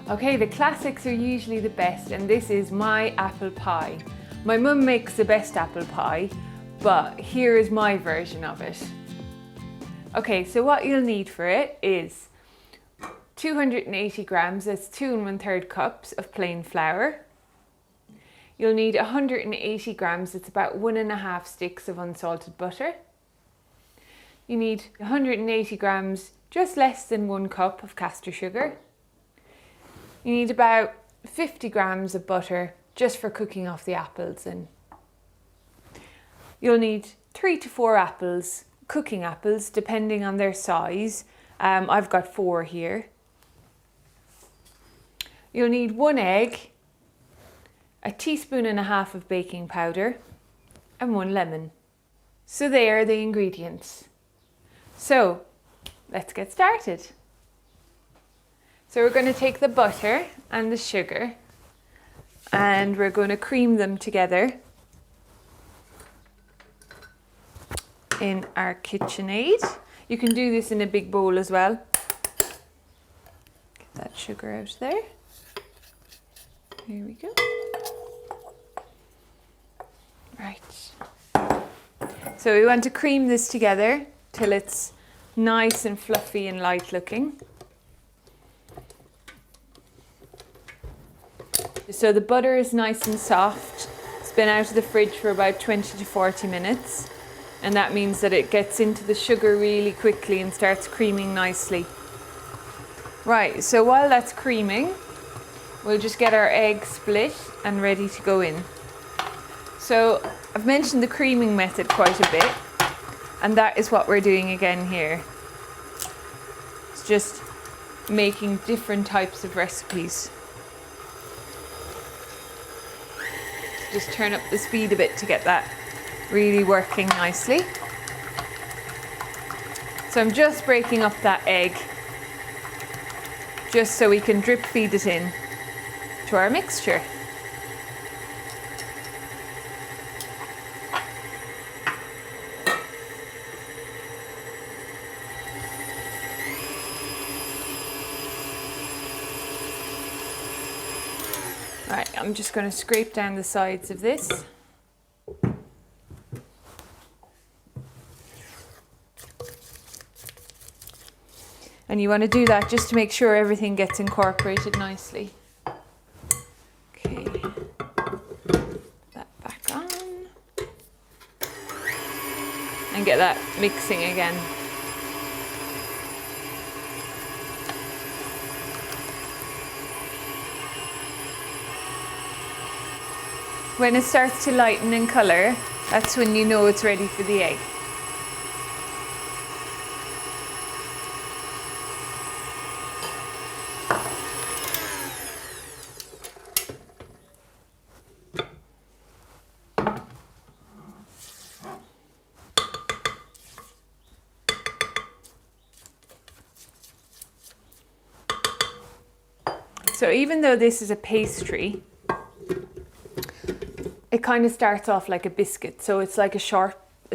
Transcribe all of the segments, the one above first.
Okay, the classics are usually the best, and this is my apple pie. My mum makes the best apple pie, but here is my version of it. Okay, so what you'll need for it is 280 grams, that's 2 1/3 cups of plain flour. You'll need 180 grams, it's about 1.5 sticks of unsalted butter. You need 180 grams, just less than 1 cup of caster sugar. You need about 50 grams of butter just for cooking off the apples in. You'll need 3 to 4 apples, cooking apples, depending on their size. I've got 4 here. You'll need 1 egg, 1.5 teaspoons of baking powder, and 1 lemon. So they are the ingredients. So let's get started. So we're going to take the butter and the sugar and we're going to cream them together in our KitchenAid. You can do this in a big bowl as well. Get that sugar out there. Here we go. Right. So we want to cream this together till it's nice and fluffy and light looking. So the butter is nice and soft. It's been out of the fridge for about 20 to 40 minutes. And that means that it gets into the sugar really quickly and starts creaming nicely. Right, so while that's creaming, we'll just get our egg split and ready to go in. So I've mentioned the creaming method quite a bit, and that is what we're doing again here. It's just making different types of recipes. Just turn up the speed a bit to get that really working nicely. So I'm just breaking up that egg just so we can drip feed it in to our mixture. Right, I'm just going to scrape down the sides of this. And you want to do that just to make sure everything gets incorporated nicely. Okay, put that back on. And get that mixing again. When it starts to lighten in colour, that's when you know it's ready for the egg. So even though this is a pastry, it kind of starts off like a biscuit. So it's like a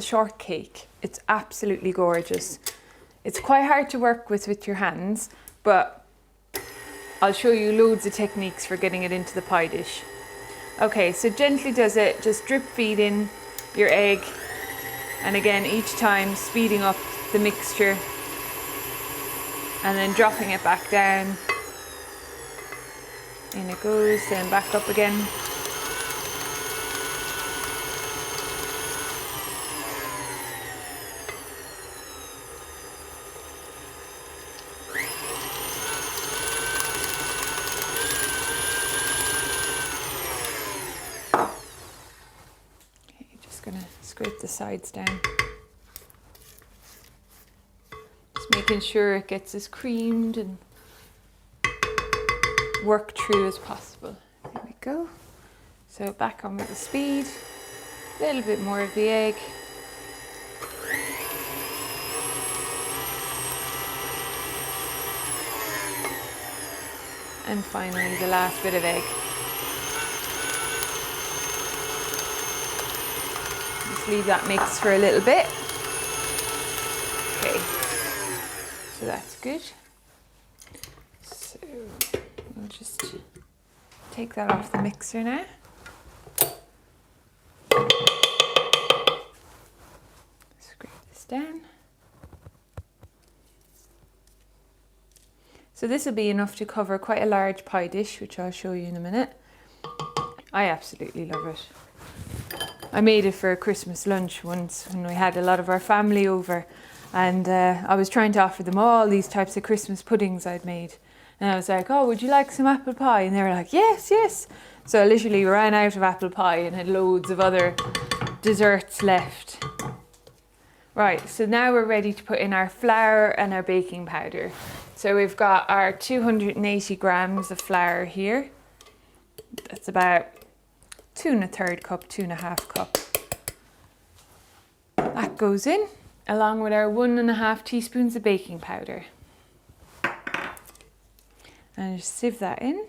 shortcake. It's absolutely gorgeous. It's quite hard to work with your hands, but I'll show you loads of techniques for getting it into the pie dish. Okay, so gently does it, just drip feed in your egg. And again, each time speeding up the mixture and then dropping it back down. In it goes, then back up again. Okay, just gonna scrape the sides down. Just making sure it gets as creamed and work through as possible. There we go. So back on with the speed, a little bit more of the egg. And finally the last bit of egg. Just leave that mix for a little bit. Okay, so that's good. So we'll just take that off the mixer now. Scrape this down. So this will be enough to cover quite a large pie dish, which I'll show you in a minute. I absolutely love it. I made it for a Christmas lunch once when we had a lot of our family over, and I was trying to offer them all these types of Christmas puddings I'd made. And I was like, oh, would you like some apple pie? And they were like, yes, yes. So I literally ran out of apple pie and had loads of other desserts left. Right, so now we're ready to put in our flour and our baking powder. So we've got our 280 grams of flour here. That's about 2 1/3 cup, 2 1/2 cup. That goes in, along with our 1 1/2 teaspoons of baking powder. And just sieve that in.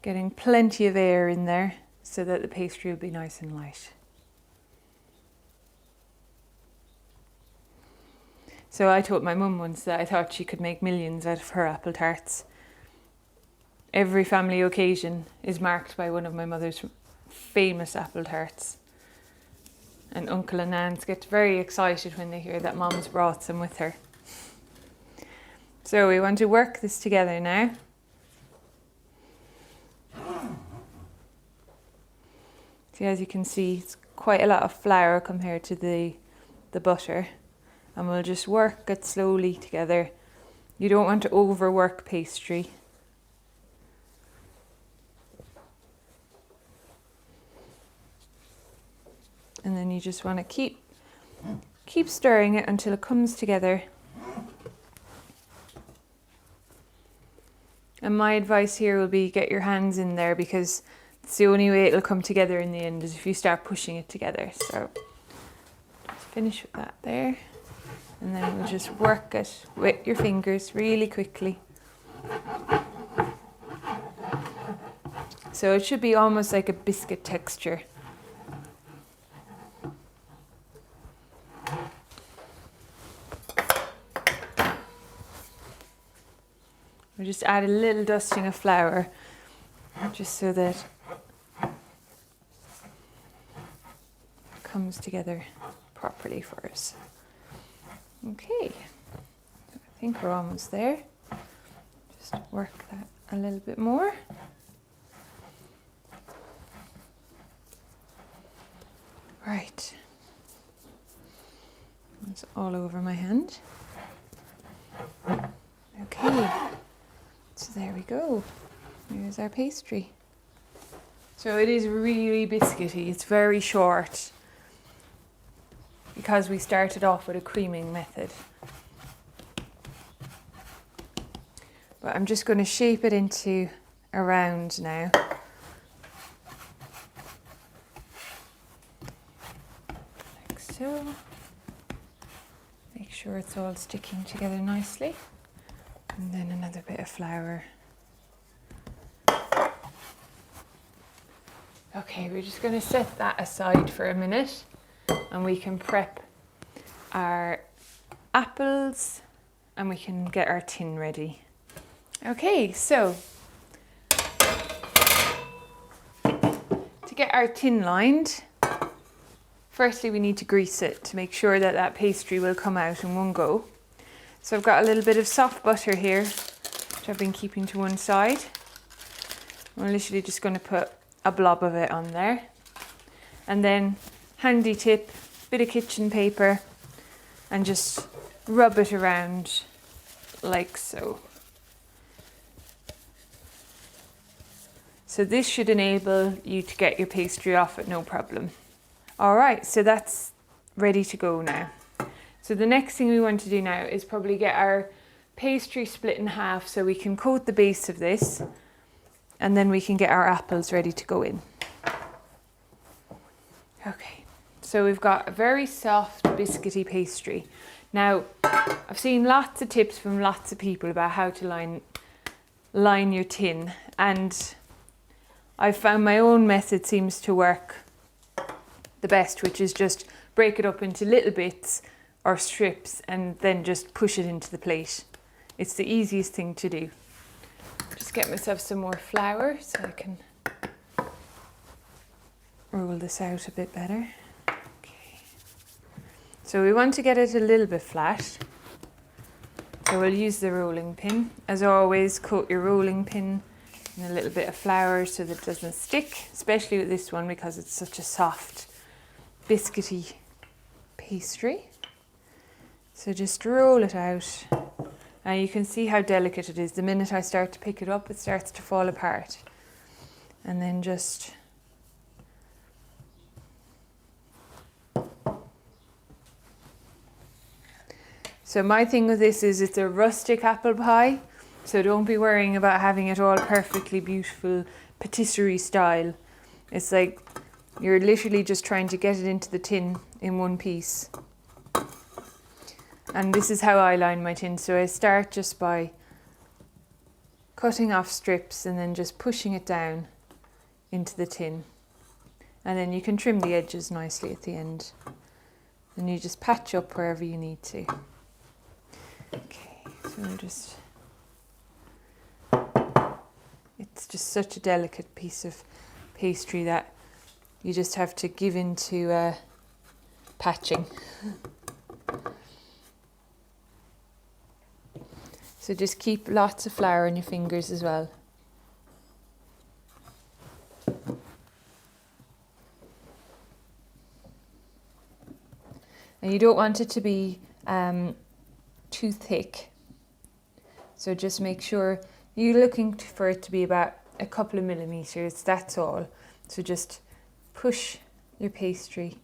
Getting plenty of air in there so that the pastry will be nice and light. So I told my mum once that I thought she could make millions out of her apple tarts. Every family occasion is marked by one of my mother's famous apple tarts. And uncle and aunts get very excited when they hear that mum's brought some with her. So we want to work this together now. See, as you can see, it's quite a lot of flour compared to the butter. And we'll just work it slowly together. You don't want to overwork pastry. And then you just want to keep stirring it until it comes together. And my advice here will be get your hands in there, because it's the only way it'll come together in the end is if you start pushing it together. So just finish with that there. And then we'll just work it with your fingers really quickly. So it should be almost like a biscuit texture. We'll just add a little dusting of flour, just so that it comes together properly for us. Okay, so I think we're almost there. Just work that a little bit more. Right. It's all over my hand. Okay. So there we go. Here's our pastry. So it is really biscuity. It's very short because we started off with a creaming method. But I'm just going to shape it into a round now. Like so. Make sure it's all sticking together nicely. And then another bit of flour. Okay, we're just going to set that aside for a minute and we can prep our apples and we can get our tin ready. Okay, so to get our tin lined, firstly we need to grease it to make sure that that pastry will come out in one go. So I've got a little bit of soft butter here, which I've been keeping to one side. I'm literally just going to put a blob of it on there. And then, handy tip, bit of kitchen paper, and just rub it around like so. So this should enable you to get your pastry off at no problem. All right, so that's ready to go now. So the next thing we want to do now is probably get our pastry split in half so we can coat the base of this and then we can get our apples ready to go in. Okay, so we've got a very soft biscuity pastry. Now, I've seen lots of tips from lots of people about how to line your tin, and I've found my own method seems to work the best, which is just break it up into little bits or strips and then just push it into the plate. It's the easiest thing to do. Just get myself some more flour so I can roll this out a bit better. Okay. So we want to get it a little bit flat. So we'll use the rolling pin. As always, coat your rolling pin in a little bit of flour so that it doesn't stick, especially with this one because it's such a soft, biscuity pastry. So just roll it out. And you can see how delicate it is. The minute I start to pick it up, it starts to fall apart. And then just so my thing with this is it's a rustic apple pie, so don't be worrying about having it all perfectly beautiful patisserie style. It's like you're literally just trying to get it into the tin in one piece. And this is how I line my tin. So I start just by cutting off strips and then just pushing it down into the tin. And then you can trim the edges nicely at the end. And you just patch up wherever you need to. Okay, so it's just such a delicate piece of pastry that you just have to give into patching. So just keep lots of flour on your fingers as well. And you don't want it to be too thick. So just make sure you're looking for it to be about a couple of millimeters, that's all. So just push your pastry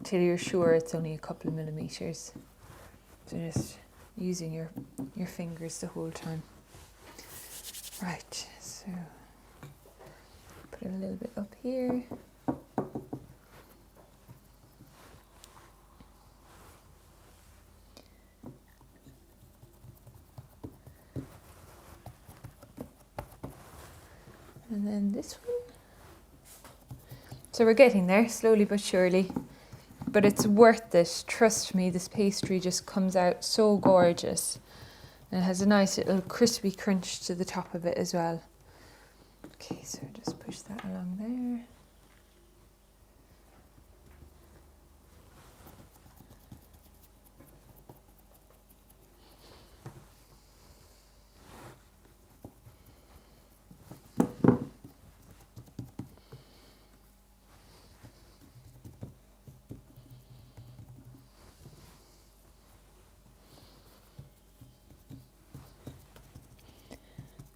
till you're sure it's only a couple of millimeters. So just using your fingers the whole time. Right, so put it a little bit up here. And then this one. So we're getting there, slowly but surely. But it's worth it, trust me, this pastry just comes out so gorgeous. And it has a nice little crispy crunch to the top of it as well. Okay, so just push that along there.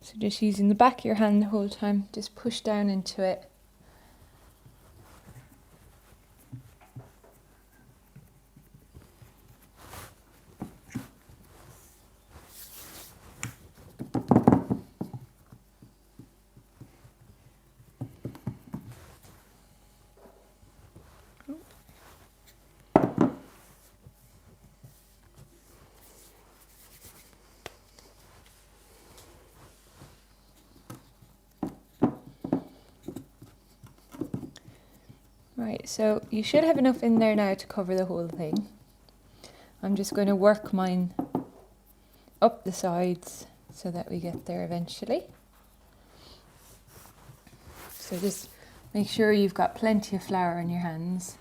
So just using the back of your hand the whole time, just push down into it. Right, so you should have enough in there now to cover the whole thing. I'm just going to work mine up the sides so that we get there eventually. So just make sure you've got plenty of flour on your hands.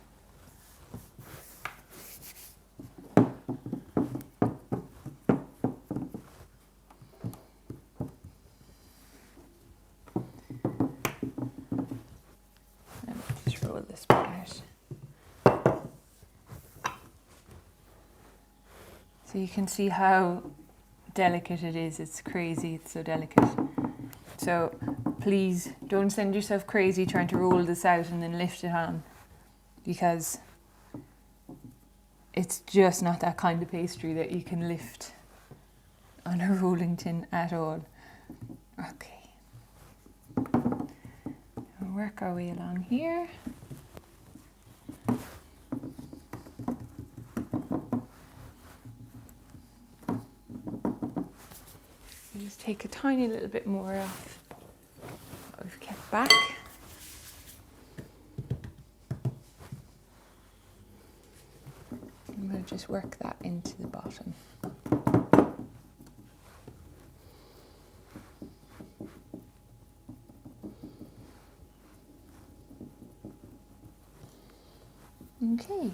Roll this bit out. So you can see how delicate it is. It's crazy, it's so delicate. So please don't send yourself crazy trying to roll this out and then lift it on, because it's just not that kind of pastry that you can lift on a rolling tin at all. Okay. We'll work our way along here. Just take a tiny little bit more of what we've kept back. I'm going to just work that into the bottom. Okay.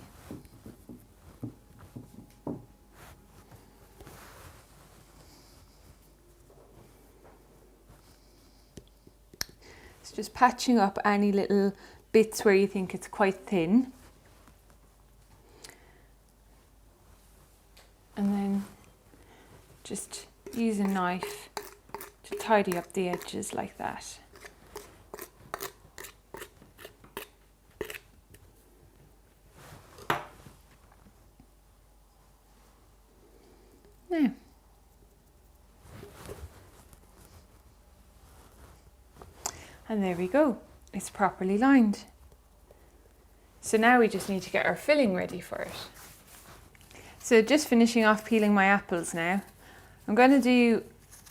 It's just patching up any little bits where you think it's quite thin. And then just use a knife to tidy up the edges like that. Now, and there we go, it's properly lined. So now we just need to get our filling ready for it. So just finishing off peeling my apples now. I'm going to do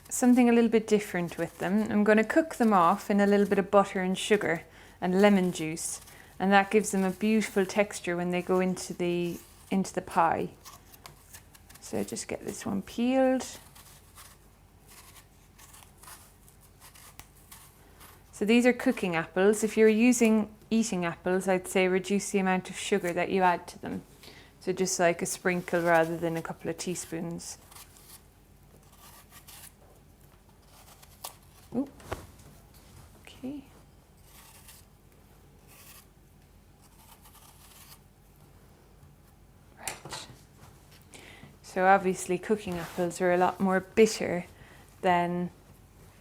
something a little bit different with them. I'm going to cook them off in a little bit of butter and sugar and lemon juice, and that gives them a beautiful texture when they go into the pie. So just get this one peeled. So these are cooking apples. If you're using eating apples, I'd say reduce the amount of sugar that you add to them. So just like a sprinkle rather than a couple of teaspoons. Ooh. Okay. Right. So obviously cooking apples are a lot more bitter than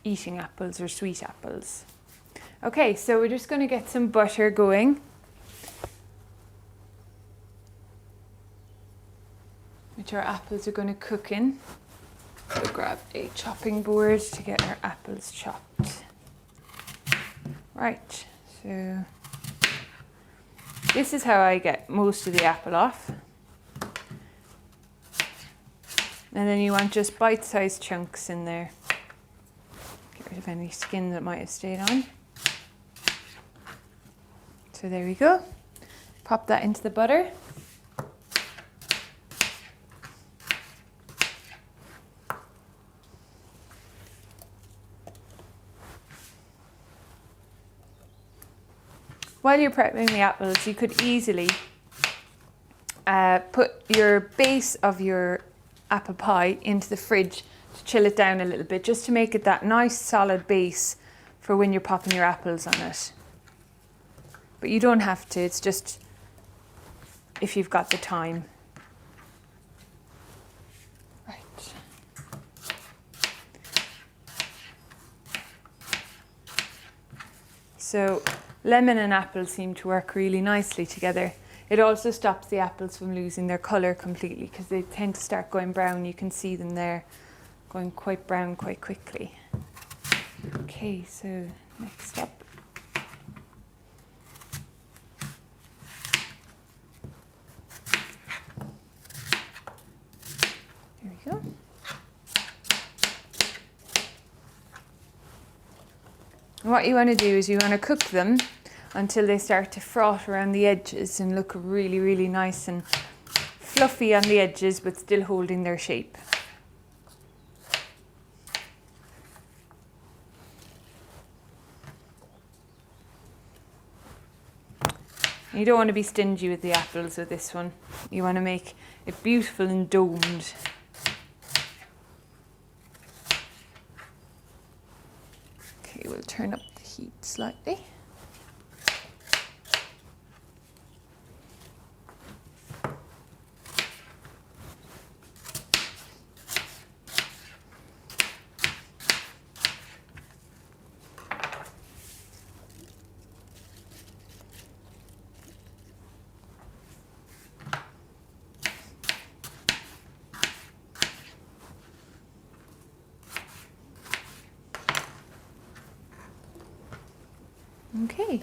eating apples or sweet apples. Okay, so we're just going to get some butter going. Which our apples are going to cook in. So grab a chopping board to get our apples chopped. Right, so this is how I get most of the apple off. And then you want just bite-sized chunks in there. Get rid of any skin that might have stayed on. So there we go. Pop that into the butter. While you're prepping the apples, you could easily put your base of your apple pie into the fridge to chill it down a little bit, just to make it that nice solid base for when you're popping your apples on it. But you don't have to, it's just if you've got the time. Right. So lemon and apple seem to work really nicely together. It also stops the apples from losing their colour completely because they tend to start going brown. You can see them there going quite brown quite quickly. Okay, so next up. There we go. And what you want to do is you want to cook them until they start to froth around the edges and look really, really nice and fluffy on the edges, but still holding their shape. You don't want to be stingy with the apples with this one. You want to make it beautiful and domed. Okay, we'll turn up the heat slightly. Okay.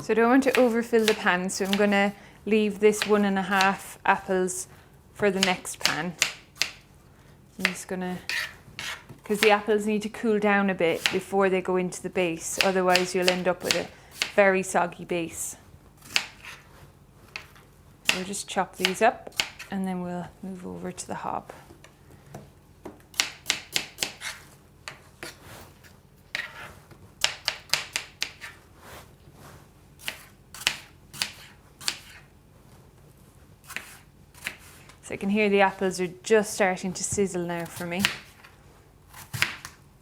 So I don't want to overfill the pan, so I'm going to leave this 1.5 apples for the next pan. I'm just gonna, because the apples need to cool down a bit before they go into the base, otherwise you'll end up with a very soggy base. So we'll just chop these up and then we'll move over to the hob. So I can hear the apples are just starting to sizzle now for me.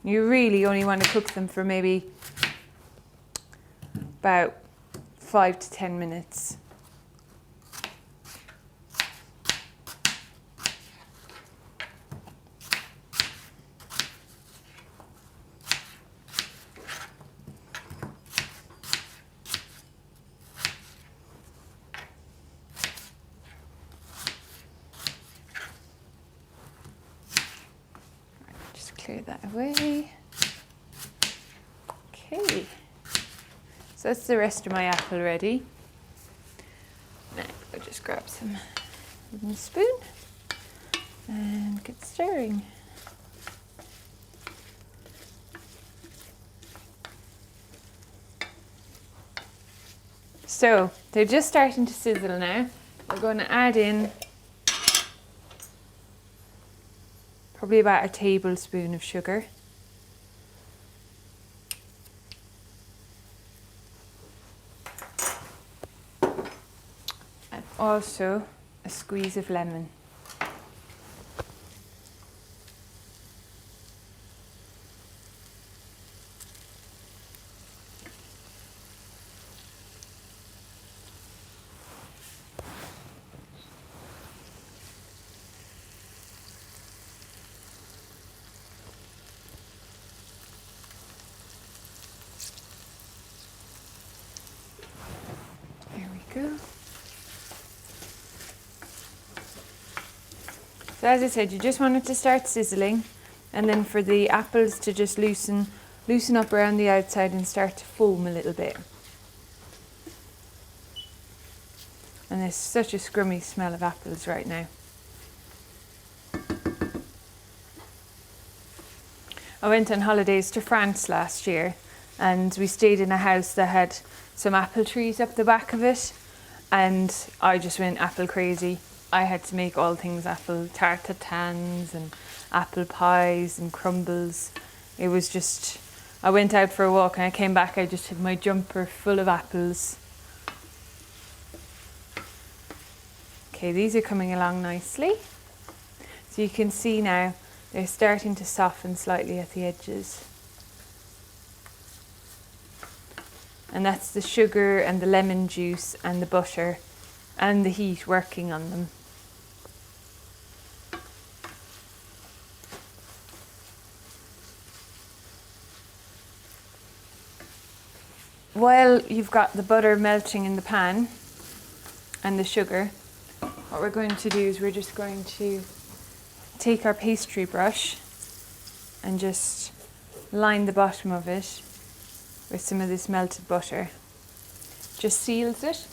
You really only want to cook them for maybe about 5 to 10 minutes. Clear that away. Okay, so that's the rest of my apple ready. Now I'll just grab some wooden spoon and get stirring. So they're just starting to sizzle now. We're going to add in probably about a tablespoon of sugar. And also a squeeze of lemon. Go. So as I said, you just want it to start sizzling, and then for the apples to just loosen up around the outside and start to foam a little bit. And there's such a scrummy smell of apples right now. I went on holidays to France last year, and we stayed in a house that had some apple trees up the back of it. And I just went apple crazy. I had to make all things apple, tarte tatans and apple pies and crumbles. It was just, I went out for a walk and I came back, I just had my jumper full of apples. Okay, these are coming along nicely. So you can see now they're starting to soften slightly at the edges. And that's the sugar and the lemon juice and the butter and the heat working on them. While you've got the butter melting in the pan and the sugar, what we're going to do is we're just going to take our pastry brush and just line the bottom of it with some of this melted butter. Just seals it.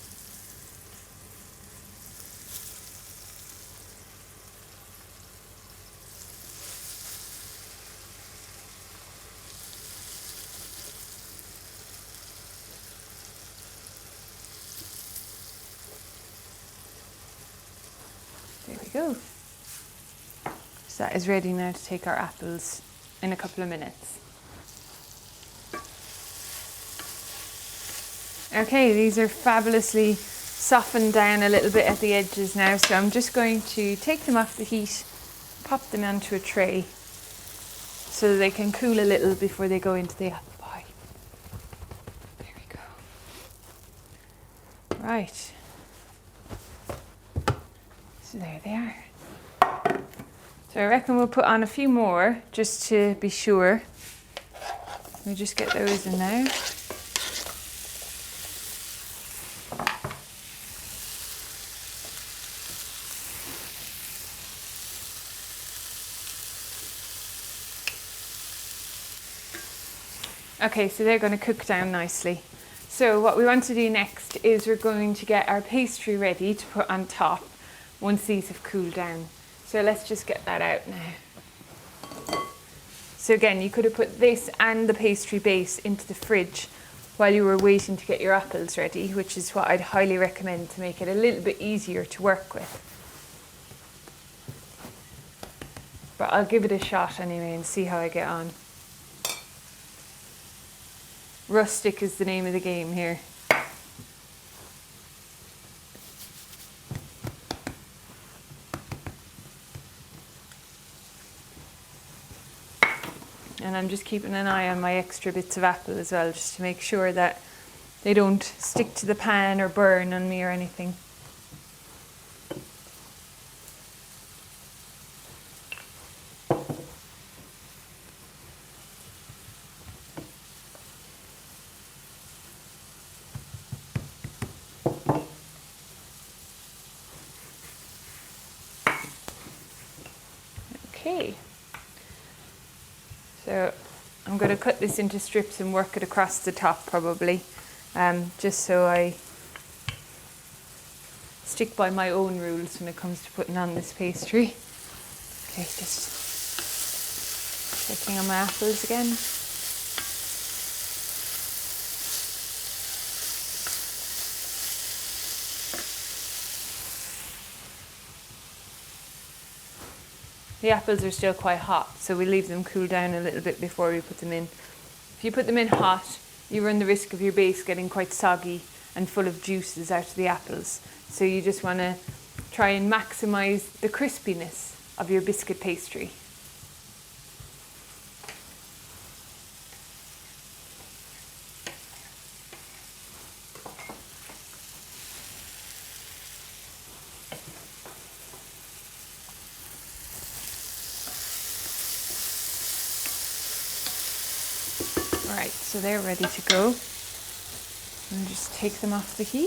There we go. So that is ready now to take our apples in a couple of minutes. Okay, these are fabulously softened down a little bit at the edges now, so I'm just going to take them off the heat, pop them onto a tray so that they can cool a little before they go into the apple pie. There we go. Right. So there they are. So I reckon we'll put on a few more just to be sure. We'll just get those in now. Okay, so they're going to cook down nicely. So what we want to do next is we're going to get our pastry ready to put on top once these have cooled down. So let's just get that out now. So again, you could have put this and the pastry base into the fridge while you were waiting to get your apples ready, which is what I'd highly recommend to make it a little bit easier to work with. But I'll give it a shot anyway and see how I get on. Rustic is the name of the game here. And I'm just keeping an eye on my extra bits of apple as well, just to make sure that they don't stick to the pan or burn on me or anything. Okay, so I'm going to cut this into strips and work it across the top probably, just so I stick by my own rules when it comes to putting on this pastry. Okay, just checking on my apples again. The apples are still quite hot, so we leave them cool down a little bit before we put them in. If you put them in hot, you run the risk of your base getting quite soggy and full of juices out of the apples. So you just want to try and maximise the crispiness of your biscuit pastry. Alright, so they're ready to go. And just take them off the heat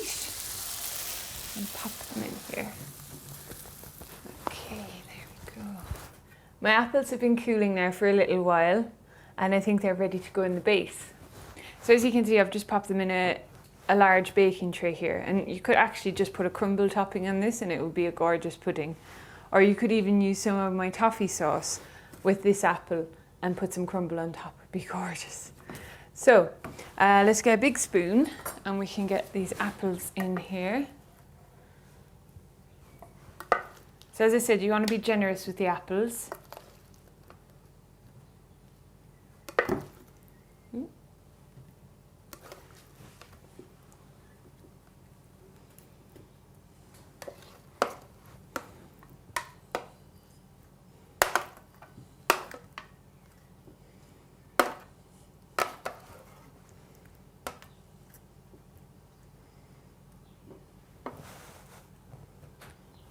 and pop them in here. Okay, there we go. My apples have been cooling now for a little while, and I think they're ready to go in the base. So as you can see, I've just popped them in a large baking tray here, and you could actually just put a crumble topping on this and it would be a gorgeous pudding. Or you could even use some of my toffee sauce with this apple and put some crumble on top. It would be gorgeous. So let's get a big spoon and we can get these apples in here. So as I said, you want to be generous with the apples.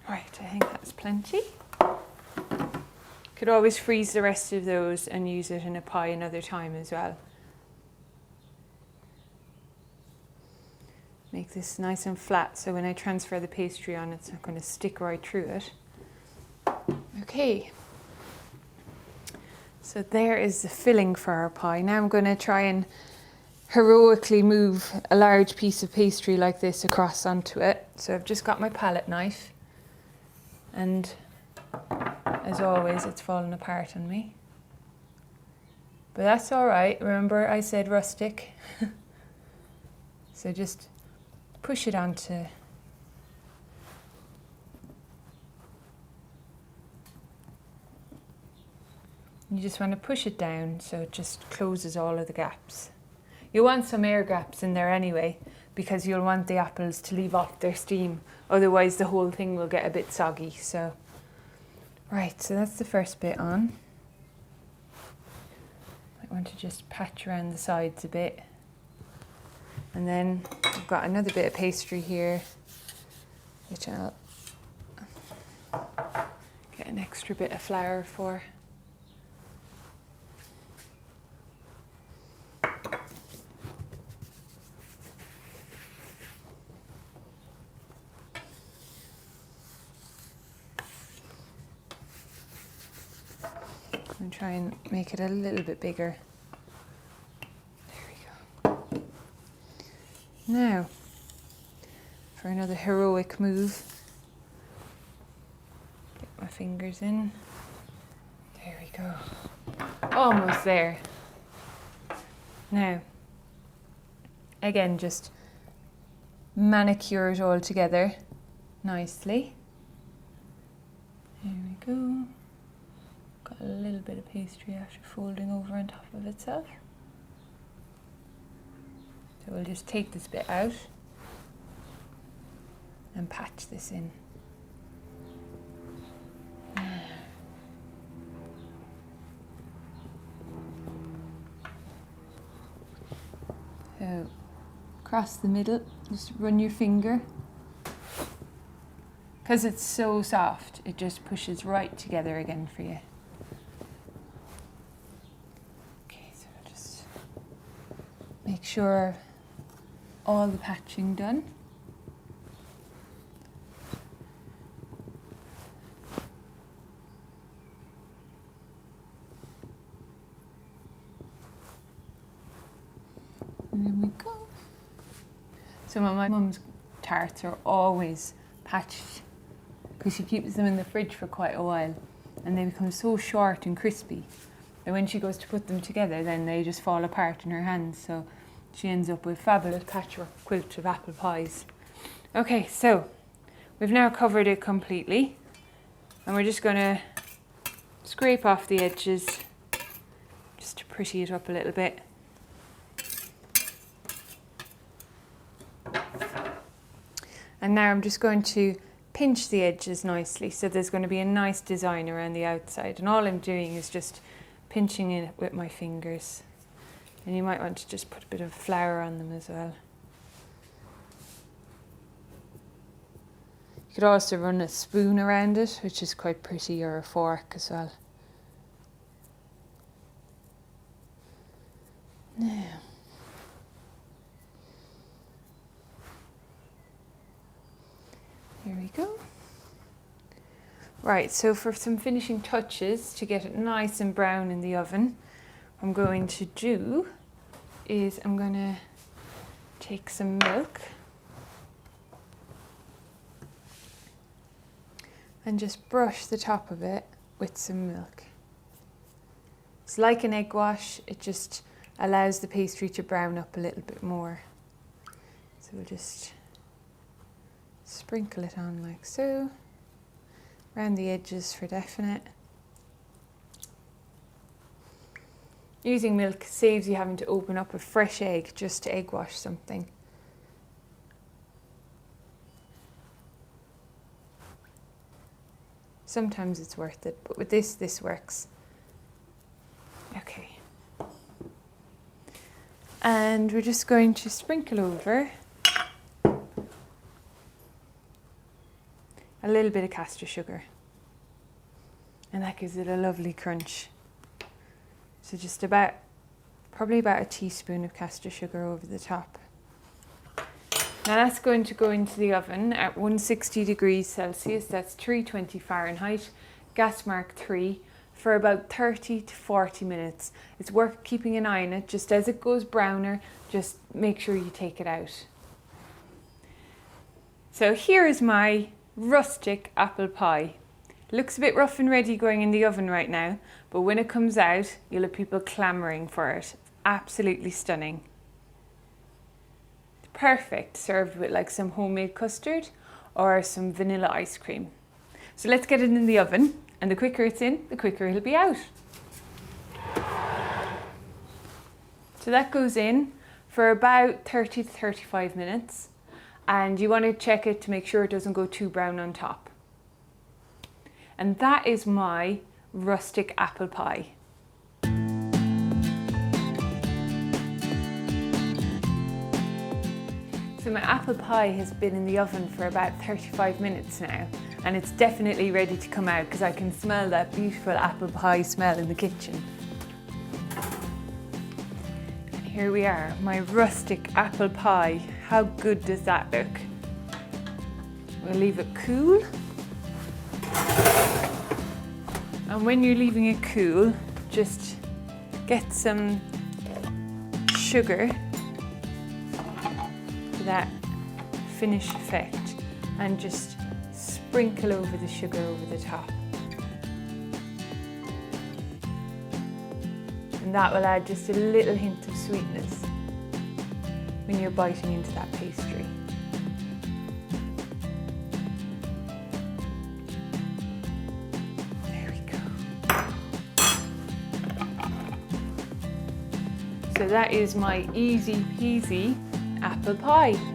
Right, I think that's plenty. Could always freeze the rest of those and use it in a pie another time as well. Make this nice and flat so when I transfer the pastry on, it's not going to stick right through it. Okay, so there is the filling for our pie. Now I'm going to try and heroically move a large piece of pastry like this across onto it. So I've just got my palette knife. And as always, it's fallen apart on me. But that's all right. Remember I said rustic? So just push it onto. You just want to push it down so it just closes all of the gaps. You want some air gaps in there anyway, because you'll want the apples to leave off their steam. Otherwise the whole thing will get a bit soggy. So, right, so that's the first bit on. I want to just patch around the sides a bit. And then I've got another bit of pastry here, which I'll get an extra bit of flour for. And try and make it a little bit bigger. There we go. Now, for another heroic move, get my fingers in. There we go. Almost there. Now, again, just manicure it all together nicely. There we go. Got a little bit of pastry after folding over on top of itself. So we'll just take this bit out and patch this in. So across the middle, just run your finger. Because it's so soft, it just pushes right together again for you. Okay, so just make sure all the patching done. And there we go. Some of my mum's tarts are always patched because she keeps them in the fridge for quite a while and they become so short and crispy that when she goes to put them together then they just fall apart in her hands, so she ends up with fabulous patchwork quilt of apple pies. Okay, so we've now covered it completely and we're just going to scrape off the edges just to pretty it up a little bit. And now I'm just going to pinch the edges nicely so there's going to be a nice design around the outside, and all I'm doing is just pinching it with my fingers, and you might want to just put a bit of flour on them as well. You could also run a spoon around it, which is quite pretty, or a fork as well. Now, here we go. Right, so for some finishing touches to get it nice and brown in the oven, what I'm going to do is I'm going to take some milk and just brush the top of it with some milk. It's like an egg wash, it just allows the pastry to brown up a little bit more. So we'll just sprinkle it on like so, around the edges for definite. Using milk saves you having to open up a fresh egg just to egg wash something. Sometimes it's worth it, but with this works. Okay. And we're just going to sprinkle over a little bit of castor sugar, and that gives it a lovely crunch. So just probably about a teaspoon of castor sugar over the top. Now that's going to go into the oven at 160 degrees Celsius, that's 320 Fahrenheit, gas mark 3, for about 30 to 40 minutes. It's worth keeping an eye on it. Just as it goes browner, just make sure you take it out. So here is my rustic apple pie. Looks a bit rough and ready going in the oven right now, but when it comes out, you'll have people clamoring for it. Absolutely stunning. Perfect served with like some homemade custard or some vanilla ice cream. So let's get it in the oven, and the quicker it's in, the quicker it'll be out. So that goes in for about 30 to 35 minutes, and you want to check it to make sure it doesn't go too brown on top. And that is my rustic apple pie. So my apple pie has been in the oven for about 35 minutes now, and it's definitely ready to come out because I can smell that beautiful apple pie smell in the kitchen. And here we are, my rustic apple pie. How good does that look? We'll leave it cool. And when you're leaving it cool, just get some sugar. to that finish effect and just sprinkle over the sugar over the top. And that will add just a little hint of sweetness when you're biting into that pastry. There we go. So that is my easy peasy apple pie.